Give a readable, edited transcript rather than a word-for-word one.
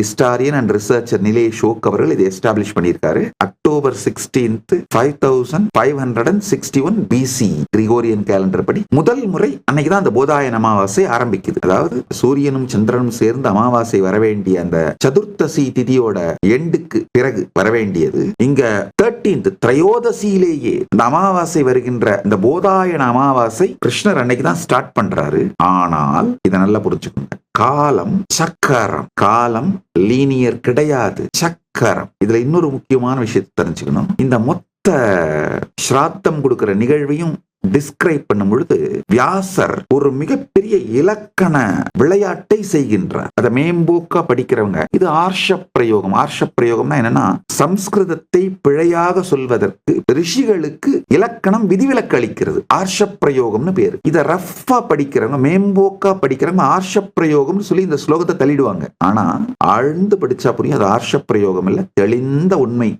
Historian and researcher Nilesh okay அவர்கள் இதை establish பண்ணியிருக்காரு. October 16th 5561 PC Gregorian calendar படி முதல் முறை அன்னைக்குதான் அந்த போதாயன அமாவாசை ஆரம்பிக்குது. அதாவது சூரியனும் சந்திரனும் சேர்ந்து அமாவாசை வரவேண்டிய அந்த சதுர்த்தசி திதியோட எண்டுக்கு பிறகு வரவேண்டியது இங்க 13th திரையோதசியிலேயே இந்த அமாவாசை வருகின்ற இந்த போதாயன அமாவாசை கிருஷ்ணர் அன்னைக்கு தான் ஸ்டார்ட் பண்றாரு. ஆனால் இதை நல்லா புரிஞ்சுக்கோங்க, காலம் சக்கரம், காலம் லீனியர் கிடையாது, சக்கரம். இதுல இன்னொரு முக்கியமான விஷயத்தை தெரிஞ்சுக்கணும். இந்த மொத்த ஸ்ராத்தம் கொடுக்கிற நிகழ்வையும் டிஸ்கிரைப் பண்ணும் பொழுது வியாசர் ஒரு மிகப்பெரிய இலக்கண விளையாட்டை செய்கின்றார். அதை மேம்போக்கா படிக்கிறவங்க இது ஆர்ஷ பிரயோகம். ஆர்ஷ பிரயோகம்னா என்னன்னா, சம்ஸ்கிருதத்தை பிழையாக சொல்வதற்கு ரிஷிகளுக்கு இலக்கணம் விதிவிலக்கு அளிக்கிறது. ஆர்ஷ பிரயோகம்னு பேரு. இதை ரஃபா படிக்கிறவங்க, மேம்போக்கா படிக்கிறவங்க ஆர்ஷ பிரயோகம் சொல்லி இந்த ஸ்லோகத்தை தள்ளிடுவாங்க. ஆனா ஆழ்ந்து படிச்சா புரியும் அது ஆர்ஷ பிரயோகம் இல்ல, தெளிந்த உண்மை